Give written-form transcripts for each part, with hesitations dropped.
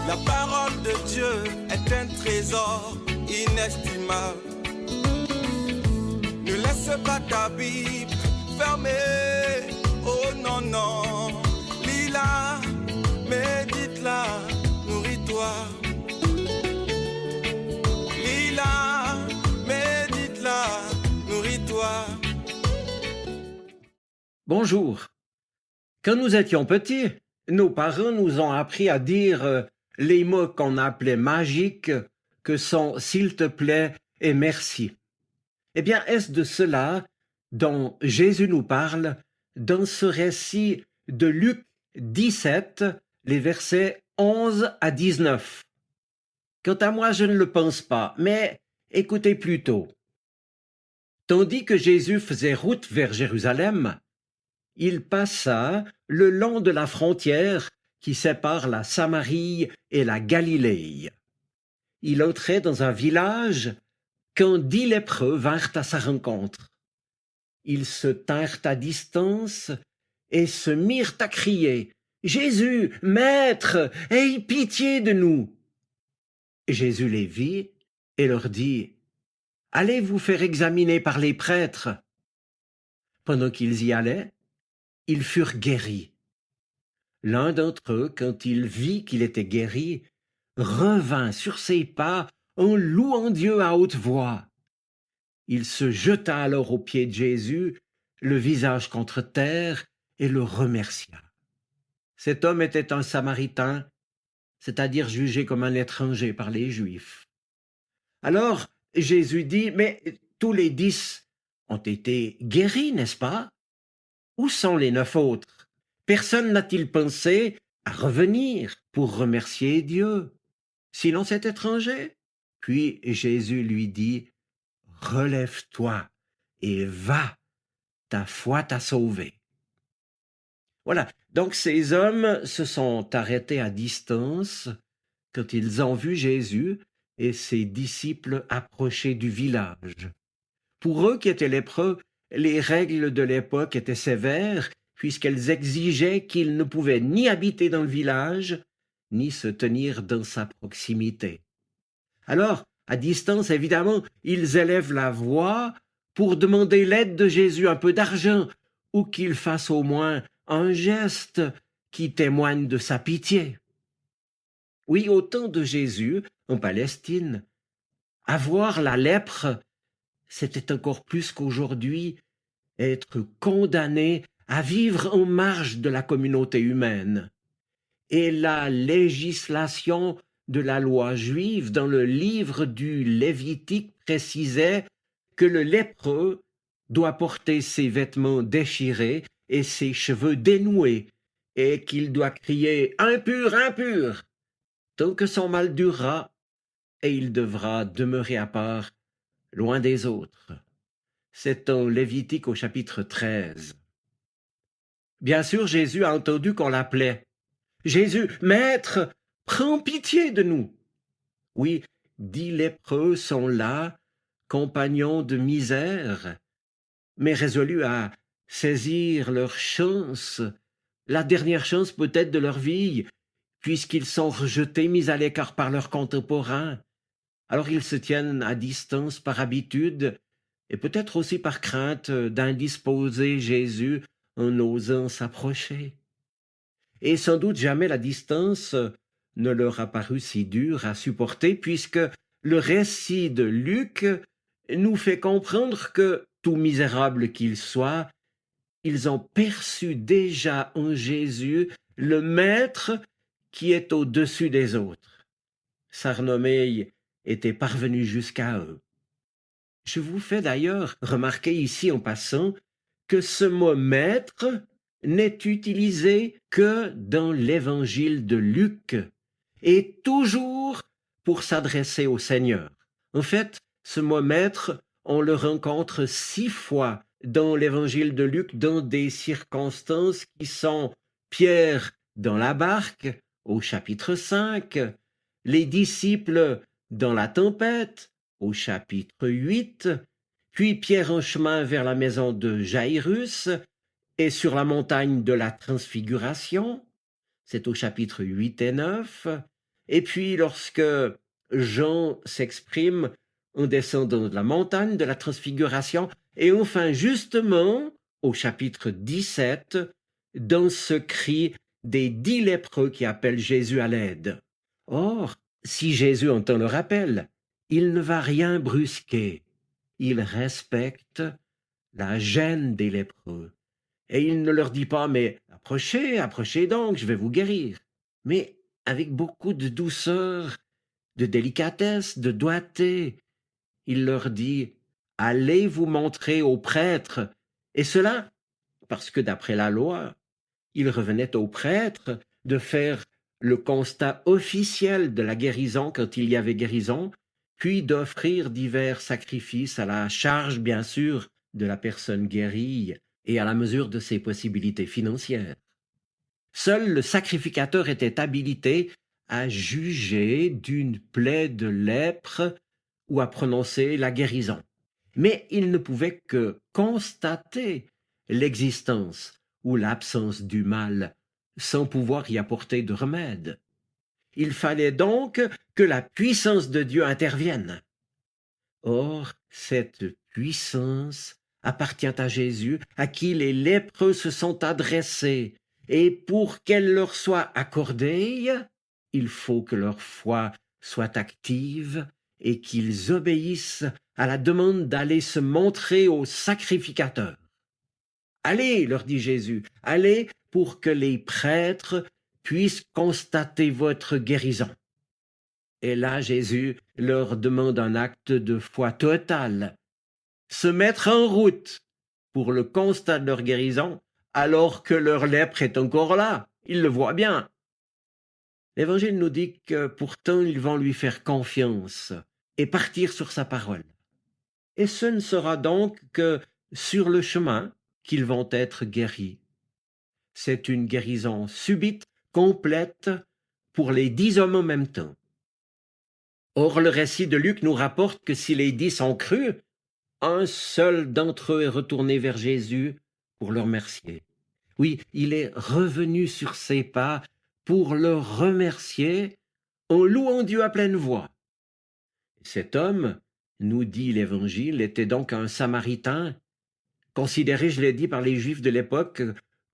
La parole de Dieu est un trésor inestimable. Ne laisse pas ta Bible fermée. Oh non, non. Lis-la, médite-la, nourris-toi. Lis-la, médite-la, nourris-toi. Bonjour. Quand nous étions petits, nos parents nous ont appris à dire les mots qu'on appelait magiques, que sont « s'il te plaît » et « merci ». Eh bien, est-ce de cela dont Jésus nous parle dans ce récit de Luc 17, les versets 11 à 19? Quant à moi, je ne le pense pas, mais écoutez plutôt. Tandis que Jésus faisait route vers Jérusalem, il passa le long de la frontière qui sépare la Samarie et la Galilée. Il entrait dans un village quand 10 lépreux vinrent à sa rencontre. Ils se tinrent à distance et se mirent à crier « Jésus, Maître, aie pitié de nous !» Jésus les vit et leur dit « Allez vous faire examiner par les prêtres. » Pendant qu'ils y allaient, ils furent guéris. L'un d'entre eux, quand il vit qu'il était guéri, revint sur ses pas en louant Dieu à haute voix. Il se jeta alors aux pieds de Jésus, le visage contre terre, et le remercia. Cet homme était un Samaritain, c'est-à-dire jugé comme un étranger par les Juifs. Alors Jésus dit, « Mais tous les 10 ont été guéris, n'est-ce pas? Où sont les 9 autres? Personne n'a-t-il pensé à revenir pour remercier Dieu, sinon cet étranger? » Puis Jésus lui dit, « Relève-toi et va, ta foi t'a sauvé. » Voilà, donc ces hommes se sont arrêtés à distance quand ils ont vu Jésus et ses disciples approcher du village. Pour eux qui étaient lépreux, les règles de l'époque étaient sévères puisqu'elles exigeaient qu'ils ne pouvaient ni habiter dans le village, ni se tenir dans sa proximité. Alors, à distance, évidemment, ils élèvent la voix pour demander l'aide de Jésus, un peu d'argent, ou qu'il fasse au moins un geste qui témoigne de sa pitié. Oui, au temps de Jésus, en Palestine, avoir la lèpre, c'était encore plus qu'aujourd'hui être condamné à vivre en marge de la communauté humaine. Et la législation de la loi juive dans le livre du Lévitique précisait que le lépreux doit porter ses vêtements déchirés et ses cheveux dénoués, et qu'il doit crier « Impur, impur !» tant que son mal durera, et il devra demeurer à part, loin des autres. C'est en Lévitique au chapitre 13. Bien sûr, Jésus a entendu qu'on l'appelait. « Jésus, Maître, prends pitié de nous !» Oui, 10 lépreux sont là, compagnons de misère, mais résolus à saisir leur chance, la dernière chance peut-être de leur vie, puisqu'ils sont rejetés, mis à l'écart par leurs contemporains. Alors ils se tiennent à distance par habitude, et peut-être aussi par crainte d'indisposer Jésus en osant s'approcher. Et sans doute jamais la distance ne leur a paru si dure à supporter, puisque le récit de Luc nous fait comprendre que, tout misérable qu'ils soient, ils ont perçu déjà en Jésus le Maître qui est au-dessus des autres. Sa renommée était parvenue jusqu'à eux. Je vous fais d'ailleurs remarquer ici en passant que ce mot « maître » n'est utilisé que dans l'évangile de Luc et toujours pour s'adresser au Seigneur. En fait, ce mot « maître », on le rencontre 6 fois dans l'évangile de Luc dans des circonstances qui sont Pierre dans la barque au chapitre 5, les disciples dans la tempête au chapitre 8, puis Pierre en chemin vers la maison de Jairus et sur la montagne de la Transfiguration, c'est au chapitre 8 et 9, Et puis lorsque Jean s'exprime en descendant de la montagne de la transfiguration, et enfin justement au chapitre 17, dans ce cri des 10 lépreux qui appellent Jésus à l'aide. Or, si Jésus entend leur appel, il ne va rien brusquer. Il respecte la gêne des lépreux. Et il ne leur dit pas, mais approchez, approchez donc, je vais vous guérir. Mais avec beaucoup de douceur, de délicatesse, de doigté, il leur dit, allez vous montrer aux prêtres. Et cela, parce que d'après la loi, il revenait aux prêtres de faire le constat officiel de la guérison quand il y avait guérison, puis d'offrir divers sacrifices à la charge, bien sûr, de la personne guérie et à la mesure de ses possibilités financières. Seul le sacrificateur était habilité à juger d'une plaie de lèpre ou à prononcer la guérison. Mais il ne pouvait que constater l'existence ou l'absence du mal sans pouvoir y apporter de remède. Il fallait donc que la puissance de Dieu intervienne. Or, cette puissance appartient à Jésus, à qui les lépreux se sont adressés, et pour qu'elle leur soit accordée, il faut que leur foi soit active et qu'ils obéissent à la demande d'aller se montrer au sacrificateur. Allez, leur dit Jésus, allez pour que les prêtres puissent constater votre guérison. Et là, Jésus leur demande un acte de foi totale, se mettre en route pour le constat de leur guérison, alors que leur lèpre est encore là. Ils le voient bien. L'Évangile nous dit que pourtant ils vont lui faire confiance et partir sur sa parole. Et ce ne sera donc que sur le chemin qu'ils vont être guéris. C'est une guérison subite, complète, pour les 10 hommes en même temps. Or, le récit de Luc nous rapporte que si les 10 ont cru, un seul d'entre eux est retourné vers Jésus pour le remercier. Oui, il est revenu sur ses pas pour le remercier en louant Dieu à pleine voix. Cet homme, nous dit l'Évangile, était donc un Samaritain, considéré, je l'ai dit, par les Juifs de l'époque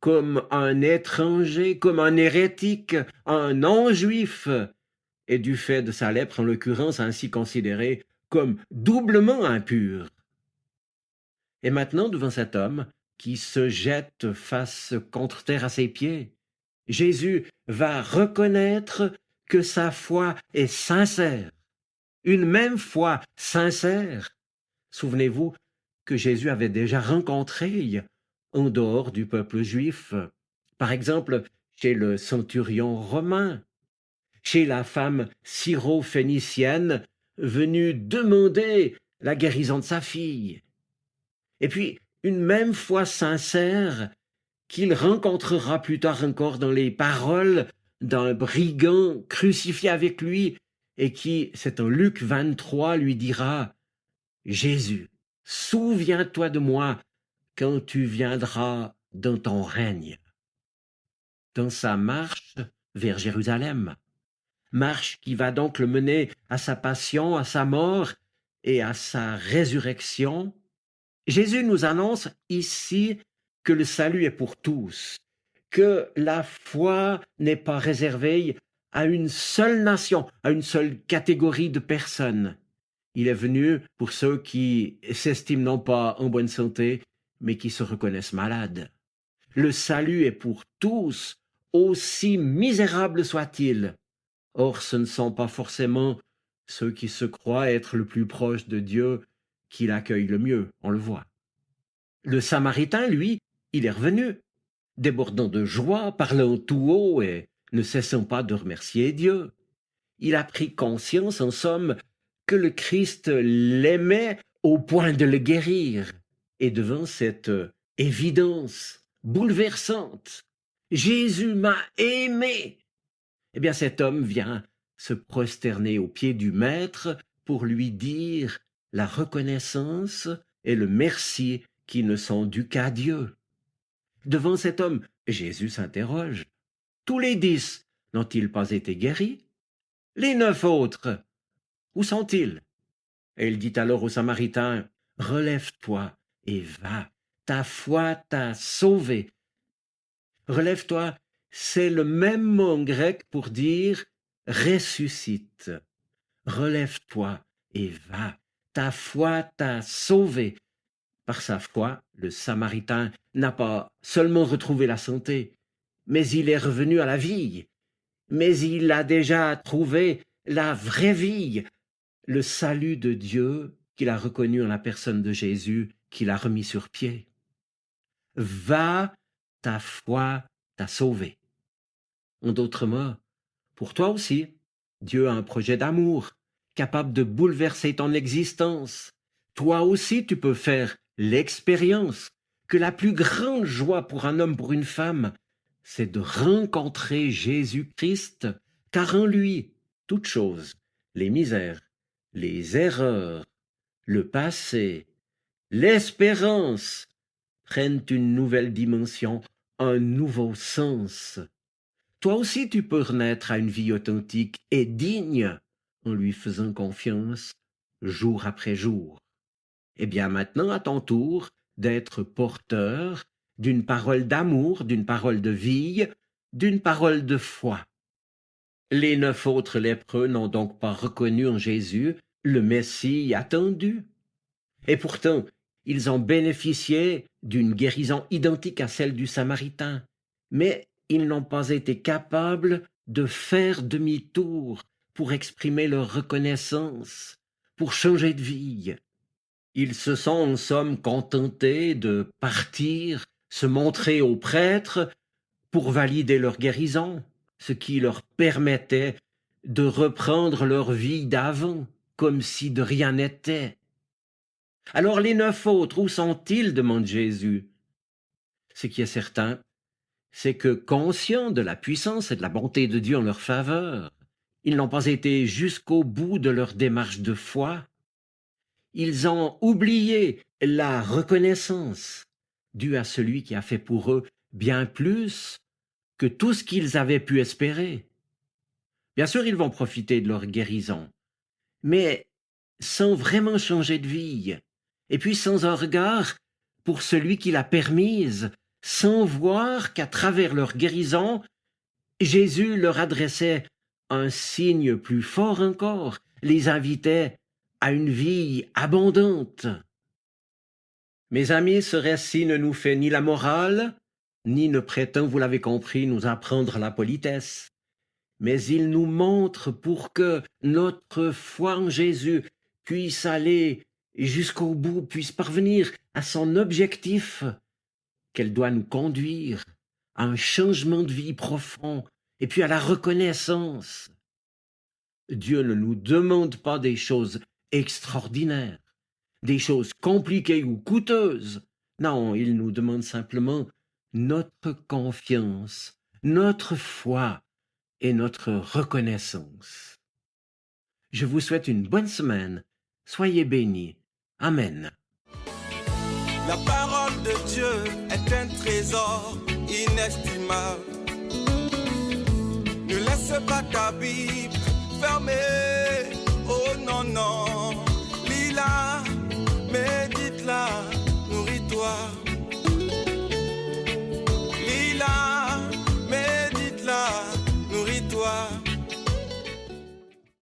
comme un étranger, comme un hérétique, un non-juif, et du fait de sa lèpre, en l'occurrence, ainsi considéré comme doublement impur. Et maintenant, devant cet homme qui se jette face contre terre à ses pieds, Jésus va reconnaître que sa foi est sincère, une même foi sincère. Souvenez-vous que Jésus avait déjà rencontré en dehors du peuple juif, par exemple chez le centurion romain, chez la femme syro-phénicienne venue demander la guérison de sa fille. Et puis, une même foi sincère qu'il rencontrera plus tard encore dans les paroles d'un brigand crucifié avec lui et qui, c'est en Luc 23, lui dira « Jésus, souviens-toi de moi quand tu viendras dans ton règne. » Dans sa marche vers Jérusalem, marche qui va donc le mener à sa passion, à sa mort et à sa résurrection, Jésus nous annonce ici que le salut est pour tous, que la foi n'est pas réservée à une seule nation, à une seule catégorie de personnes. Il est venu pour ceux qui s'estiment non pas en bonne santé, mais qui se reconnaissent malades. Le salut est pour tous, aussi misérables soient-ils. Or, ce ne sont pas forcément ceux qui se croient être le plus proche de Dieu qui l'accueillent le mieux, on le voit. Le Samaritain, lui, il est revenu, débordant de joie, parlant tout haut et ne cessant pas de remercier Dieu. Il a pris conscience, en somme, que le Christ l'aimait au point de le guérir. Et devant cette évidence bouleversante, Jésus m'a aimé. Eh bien, cet homme vient se prosterner aux pieds du Maître pour lui dire la reconnaissance et le merci qui ne sont dus qu'à Dieu. Devant cet homme, Jésus s'interroge. Tous les 10 n'ont-ils pas été guéris? Les 9 autres, où sont-ils? Et il dit alors au Samaritain, « Relève-toi et va, ta foi t'a sauvé. » Relève-toi, c'est le même mot en grec pour dire « ressuscite ». Relève-toi et va, ta foi t'a sauvé. Par sa foi, le Samaritain n'a pas seulement retrouvé la santé, mais il est revenu à la vie. Mais il a déjà trouvé la vraie vie, le salut de Dieu qu'il a reconnu en la personne de Jésus, qu'il a remis sur pied. Va, ta foi t'a sauvé. En d'autres mots, pour toi aussi, Dieu a un projet d'amour, capable de bouleverser ton existence. Toi aussi, tu peux faire l'expérience que la plus grande joie pour un homme, pour une femme, c'est de rencontrer Jésus-Christ, car en lui, toutes choses, les misères, les erreurs, le passé, l'espérance, prennent une nouvelle dimension, un nouveau sens. Toi aussi tu peux renaître à une vie authentique et digne en lui faisant confiance jour après jour. Eh bien maintenant, à ton tour d'être porteur d'une parole d'amour, d'une parole de vie, d'une parole de foi. Les 9 autres lépreux n'ont donc pas reconnu en Jésus le Messie attendu. Et pourtant, ils ont bénéficié d'une guérison identique à celle du Samaritain. Mais ils n'ont pas été capables de faire demi-tour pour exprimer leur reconnaissance, pour changer de vie. Ils se sont en somme contentés de partir, se montrer aux prêtres pour valider leur guérison, ce qui leur permettait de reprendre leur vie d'avant, comme si de rien n'était. Alors les 9 autres, où sont-ils? Demande Jésus. Ce qui est certain, c'est que, conscients de la puissance et de la bonté de Dieu en leur faveur, ils n'ont pas été jusqu'au bout de leur démarche de foi. Ils ont oublié la reconnaissance due à celui qui a fait pour eux bien plus que tout ce qu'ils avaient pu espérer. Bien sûr, ils vont profiter de leur guérison, mais sans vraiment changer de vie, et puis sans un regard pour celui qui l'a permise, sans voir qu'à travers leur guérison, Jésus leur adressait un signe plus fort encore, les invitait à une vie abondante. Mes amis, ce récit ne nous fait ni la morale, ni ne prétend, vous l'avez compris, nous apprendre la politesse, mais il nous montre pour que notre foi en Jésus puisse aller jusqu'au bout, puisse parvenir à son objectif, qu'elle doit nous conduire à un changement de vie profond et puis à la reconnaissance. Dieu ne nous demande pas des choses extraordinaires, des choses compliquées ou coûteuses. Non, il nous demande simplement notre confiance, notre foi et notre reconnaissance. Je vous souhaite une bonne semaine. Soyez bénis. Amen. La parole de Dieu est un trésor inestimable. Ne laisse pas ta Bible fermée.